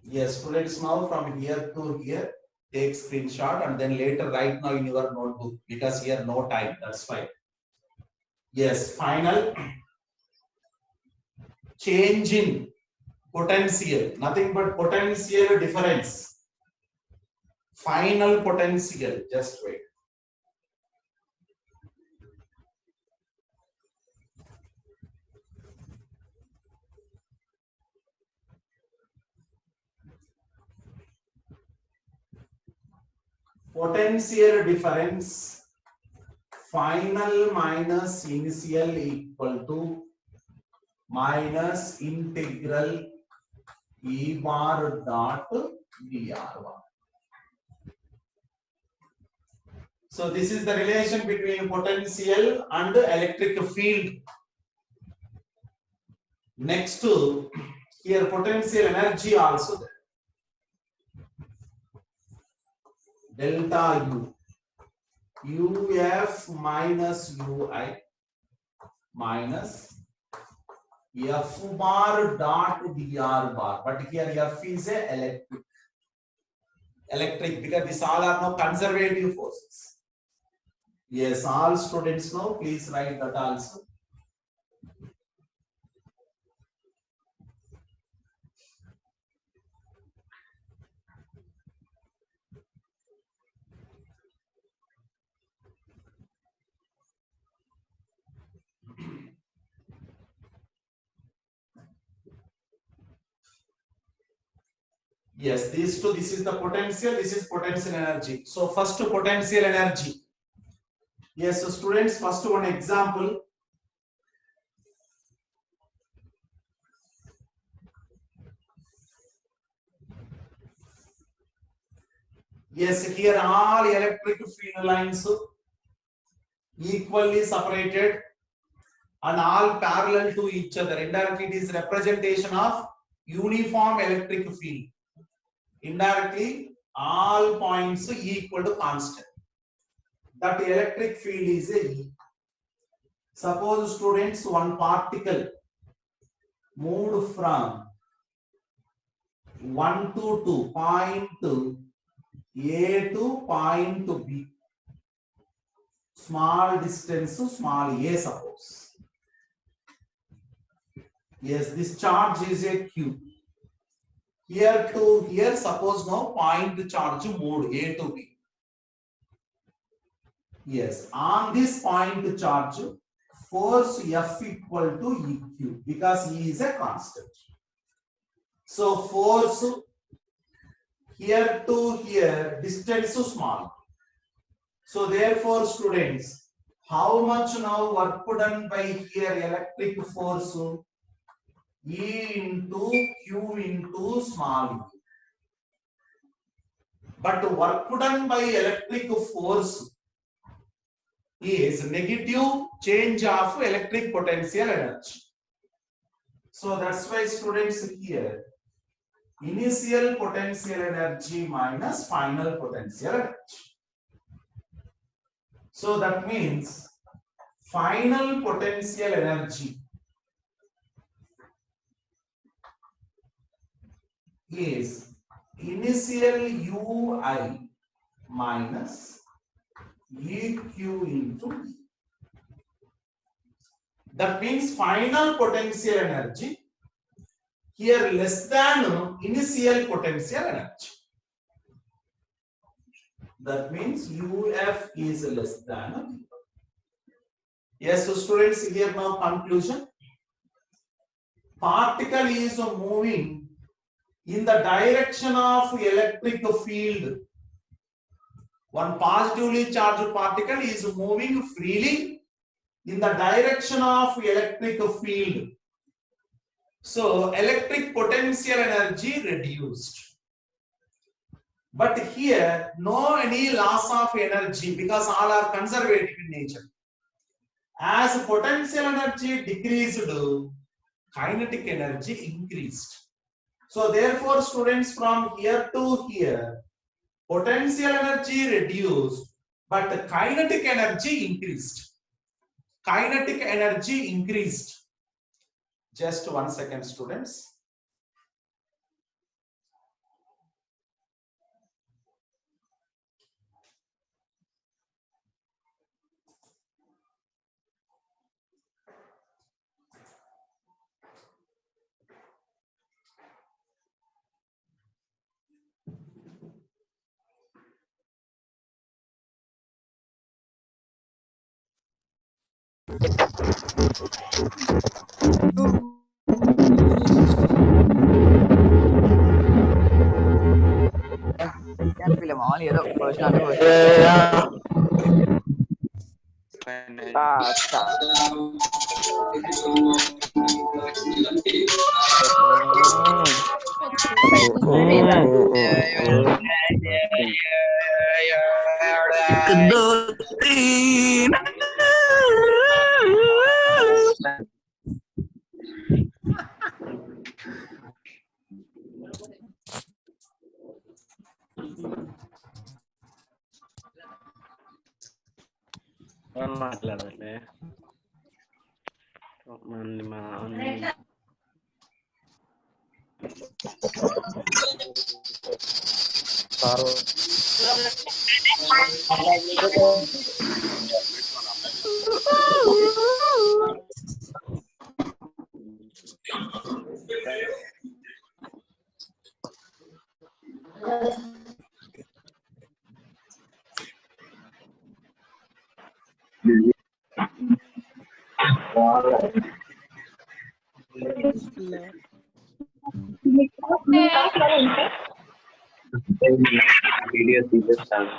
Yes, students, now from here to here, take screenshot and then later write now in your notebook, because here no time, that's fine. Yes, final change in potential, nothing but potential difference. Final potential, just wait. Potential difference final minus initial equal to minus integral E bar dot dr bar. So this is the relation between potential and electric field. Next to here potential energy also there. Delta U, UF minus UI minus F bar dot dr bar. But here F is a electric because these all are now conservative forces. Yes, all students know, please write that also. Yes, these two, this is the potential, this is potential energy. So first potential energy. Yes, so students, first one example. Yes, here all electric field lines equally separated and all parallel to each other. Indirectly, it is representation of uniform electric field. Indirectly, all points equal to constant. That electric field is a E. Suppose students, one particle moved from 1 to 2, point A to point B. Small distance to small a, suppose. Yes, this charge is a Q. Here to here, suppose now point charge moved A to B. Yes, on this point charge, force F equal to EQ because E is a constant. So force here to here, distance to small. So therefore, students, how much now work done by here electric force? E into Q into small e. But work done by electric force is negative change of electric potential energy. So that's why students here, initial potential energy minus final potential energy. So that means final potential energy is initial UI minus EQ into E. That means final potential energy here less than initial potential energy. That means UF is less than. Yes, so students, here now conclusion. Particle is moving in the direction of electric field. One positively charged particle is moving freely in the direction of electric field. So electric potential energy reduced. But here no any loss of energy because all are conservative in nature. As potential energy decreased, kinetic energy increased. So therefore, students, from here to here, potential energy reduced, but the kinetic energy increased. Kinetic energy increased. Just 1 second, students. మాట్లాడాలి video తీసేస్తాను.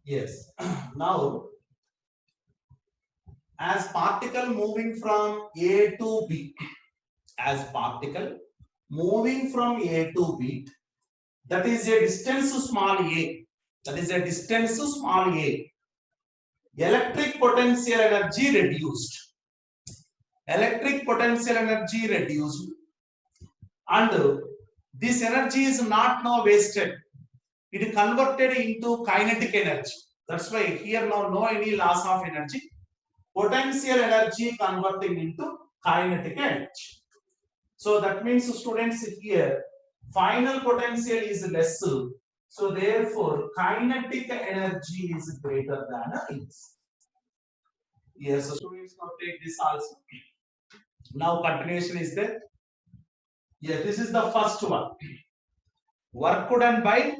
Yes. Now, as particle moving from A to B, as particle moving from A to B, that is a distance small a. That is a distance small a. Electric potential energy reduced. Electric potential energy reduced. And this energy is not now wasted. It is converted into kinetic energy. That's why here now no any loss of energy. Potential energy converting into kinetic energy. So that means students here final potential is less. So therefore kinetic energy is greater than its. Yes, so students now take this also. Now continuation is there. Yes, this is the first one. Work done by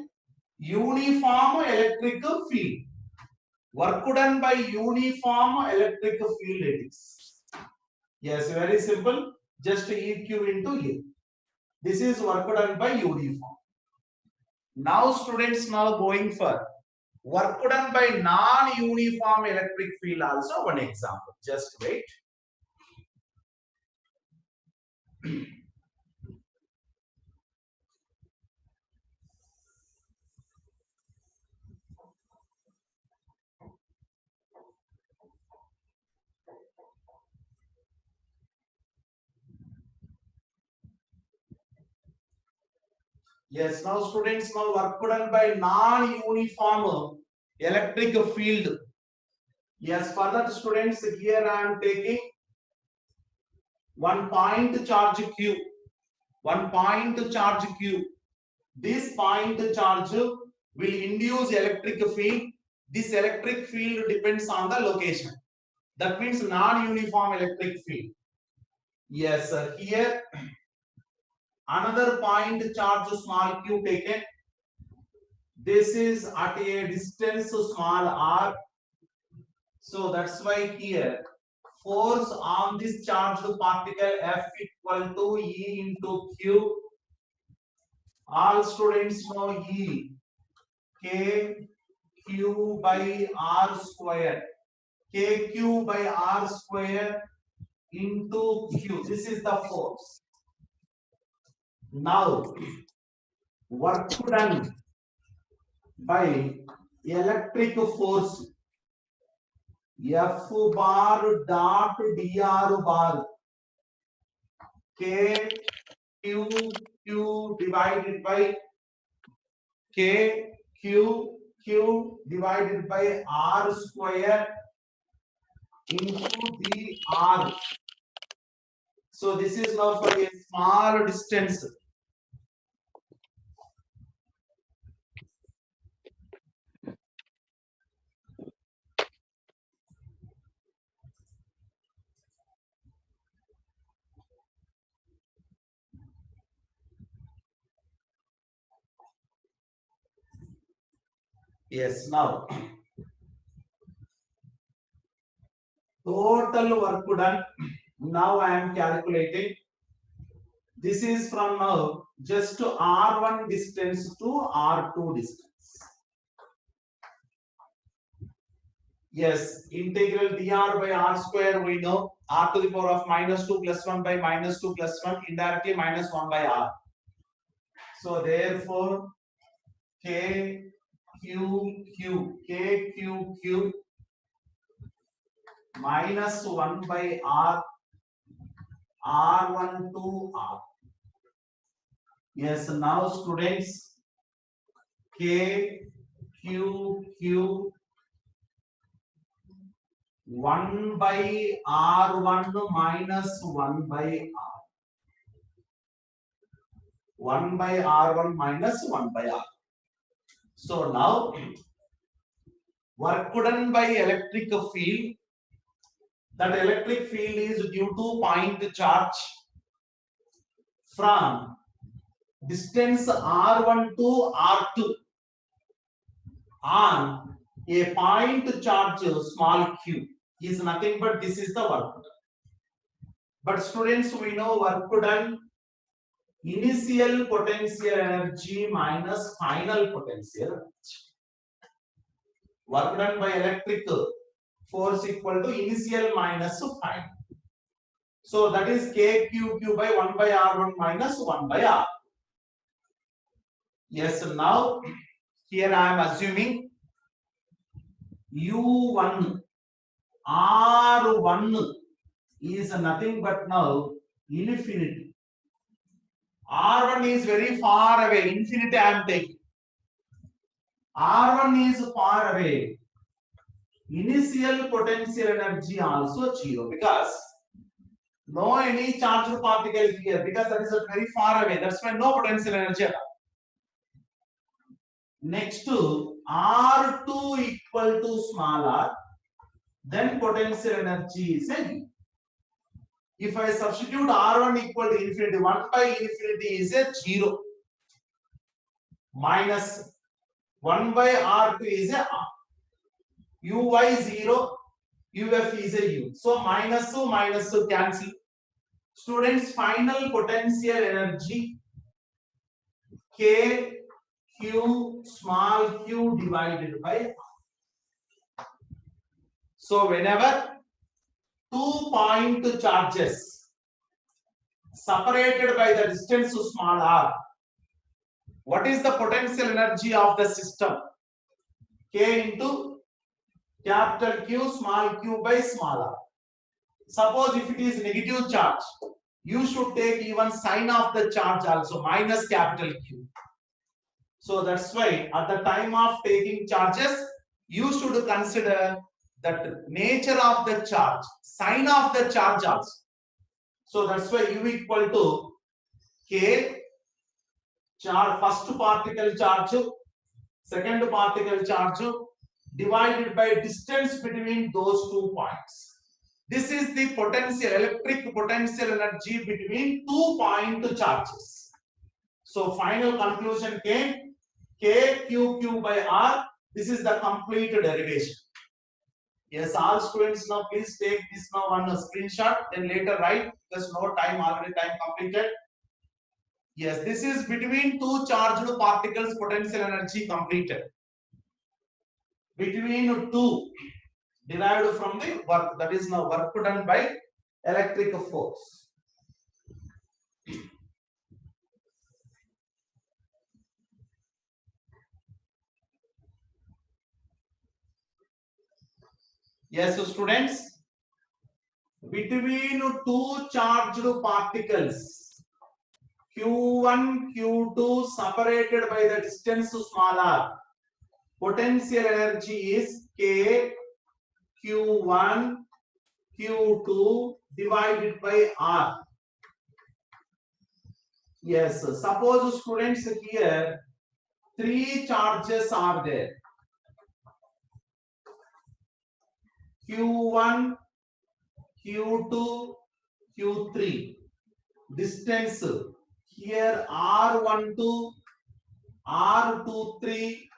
uniform electric field. Work done by uniform electric field it is. Yes, very simple. Just EQ into A. This is work done by uniform. Now students now going for work done by non-uniform electric field also one example. Just wait. Yes, now students now work done by non-uniform electric field. Yes, for that students here I am taking one point charge Q. One point charge Q. This point charge will induce electric field. This electric field depends on the location. That means non-uniform electric field. Yes, sir. Here another point charge small q taken. This is at a distance small r. So that's why here force on this charged particle F equal to E into Q. All students know E. K Q by R square. KQ by R square into Q. This is the force. Now, work done by electric force F bar dot dr bar K Q Q divided by K Q Q divided by R square into dr. So this is now for a small distance. Yes, now total work done. Now I am calculating. This is from now just to R1 distance to R2 distance. Yes, integral dr by r square we know r to the power of minus 2 plus 1 by minus 2 plus 1 indirectly minus 1 by r. So therefore K Q Q K Q Q minus 1 by r R1 to R. Yes, now students K Q Q 1 by R1 minus 1 by R. 1 by R1 minus 1 by R. So now work done by electric field. That electric field is due to point charge from distance R1 to R2 on a point charge small q is nothing but this is the work done. But students, we know work done initial potential energy minus final potential energy. work done by electric force equal to initial minus final. So that is KQQ by 1 by R1 minus 1 by R. Yes, now here I am assuming U1 R1 is nothing but now infinity. R1 is very far away, infinity I am taking. R1 is far away. Initial potential energy also 0 because no any charged particle here because that is very far away. That's why no potential energy at all. Next to R2 equal to small r, then potential energy is a V. If I substitute R1 equal to infinity, 1 by infinity is a 0 minus 1 by R2 is a R. Uy 0, Uf is a U. So minus cancel. Students, final potential energy K Q small q divided by R. So whenever 2-point charges separated by the distance to small r, what is the potential energy of the system? K into capital Q small q by small r. Suppose if it is negative charge, you should take even sign of the charge also, minus capital Q. So that's why at the time of taking charges, you should consider that nature of the charge, sign of the charge also. So that's why U equal to K charge, first particle charge, second particle charge divided by distance between those 2 points. This is the potential, electric potential energy between 2-point charges. So final conclusion came KQQ by R. This is the complete derivation. Yes, all students now please take this now on a screenshot, then later write because no time, already time completed. Yes, this is between two charged particles potential energy completed. Between two derived from the work, that is now work done by electric force. Yes, so students, between two charged particles Q1, Q2 separated by the distance to small r, potential energy is K Q1 Q2 divided by R. Yes, suppose students here 3 charges are there. Q1, Q2, Q3. Distance here R12, R23,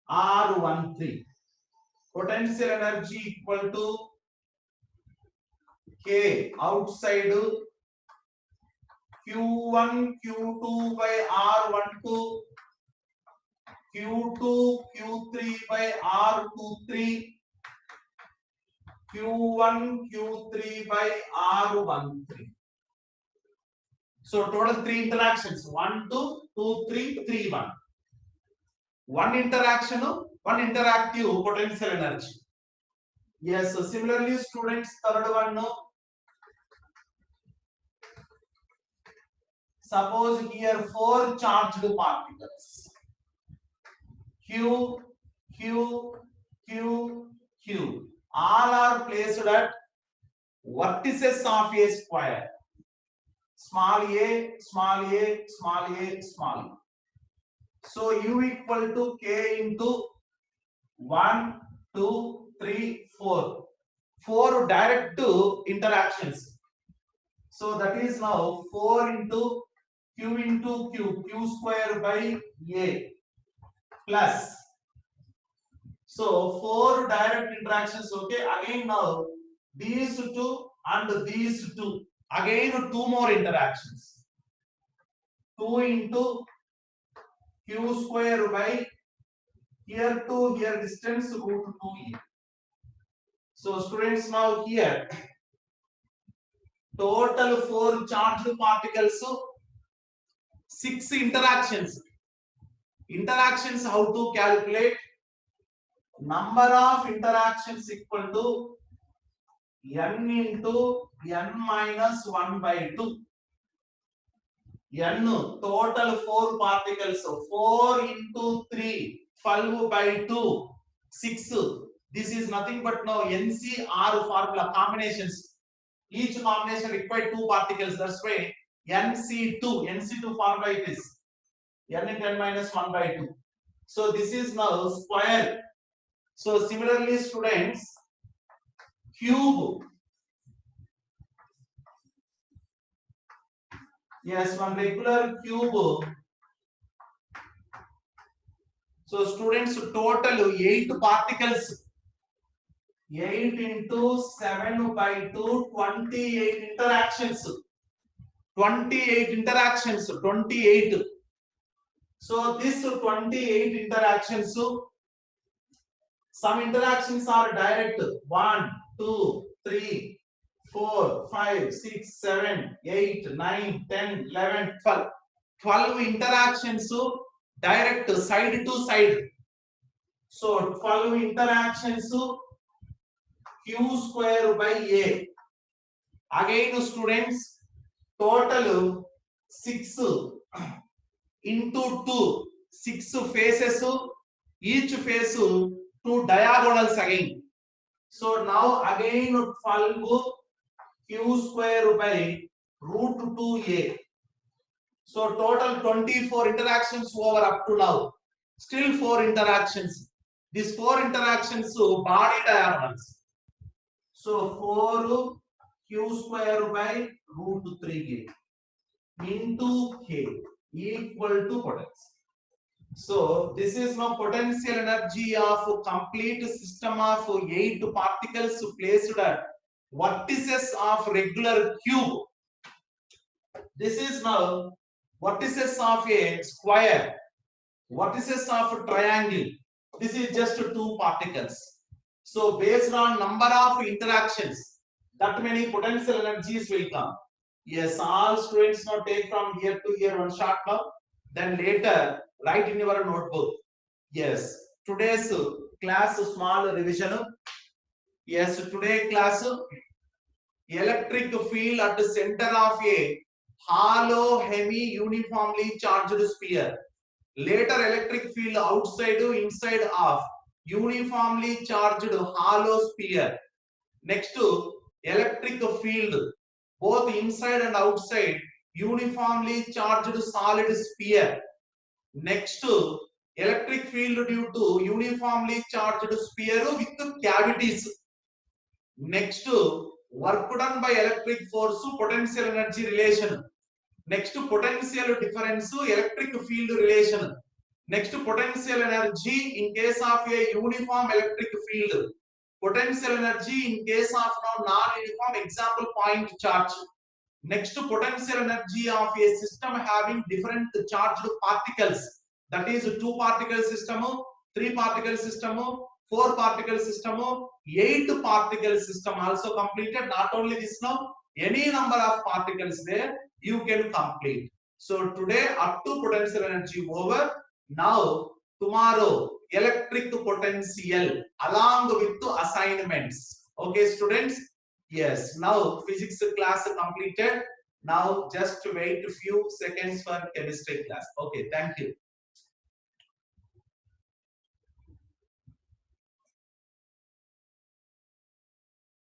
R13. Potential energy equal to K outside Q1, Q2 by R12, Q2, Q3 by R23, Q1, Q3 by R13. So total 3 interactions, 1, 2, 2, 3, 3, 1. One interaction, one interactive potential energy. Yes, so similarly students, third one, no. Suppose here 4 charged particles. Q, Q, Q, Q. All are placed at vertices of a square. Small a, small a, small a, small a. So U equal to K into 1, 2, 3, 4. 4 direct interactions. So that is now 4 into Q, Q square by A plus. So 4 direct interactions, okay. Again now these two and these two. Again 2 more interactions. 2 into Q square by Here to here distance root 2e. So students, now here total 4 charged particles, 6 interactions. Interactions, how to calculate? Number of interactions equal to n into n minus 1 by 2. N total 4 particles, 4 into 3, 12 by 2, 6. This is nothing but now NCR formula combinations. Each combination required 2 particles. That's why NC2 formula it is. N into n minus 1 by 2. So this is now square. So similarly, students, cube. Yes, one regular cube. So students, total 8 particles. 8 into 7 by 2, 28 interactions. 28 interactions, 28. So this 28 interactions, some interactions are direct. 1, 2, 3, 4, 5, 6, 7, 8, 9, 10, 11, 12. 12 interactions direct, side to side. So 12 interactions q square by a. Again students, total 6 into 2, 6 faces, each face 2 diagonals again. So now again 12 q square by root 2a. So total 24 interactions over up to now. Still 4 interactions. These 4 interactions body diagonals. So 4 q square by root 3a into k equal to potential. So this is now potential energy of complete system of 8 particles placed at vertices of regular cube. This is now vertices of a square, vertices of a triangle. This is just 2 particles. So based on number of interactions, that many potential energies will come. Yes, all students now take from here to here one shot now. Then later write in your notebook. Yes, today's class small revision. Yes, today class electric field at the center of a hollow hemi uniformly charged sphere. Later electric field outside inside of uniformly charged hollow sphere. Next to electric field both inside and outside uniformly charged solid sphere. Next to electric field due to uniformly charged sphere with cavities. Next to work done by electric force potential energy relation. Next to potential difference electric field relation. Next to potential energy in case of a uniform electric field. Potential energy in case of non-uniform example point charge. Next to potential energy of a system having different charged particles. That is 2 particle system, 3 particle system, 4 particle system, 8 particle system also completed. Not only this now, any number of particles there you can complete. So today up to potential energy over. Now tomorrow electric potential along with assignments. Okay students. Yes, now physics class completed. Now just wait a few seconds for chemistry class. Okay, thank you.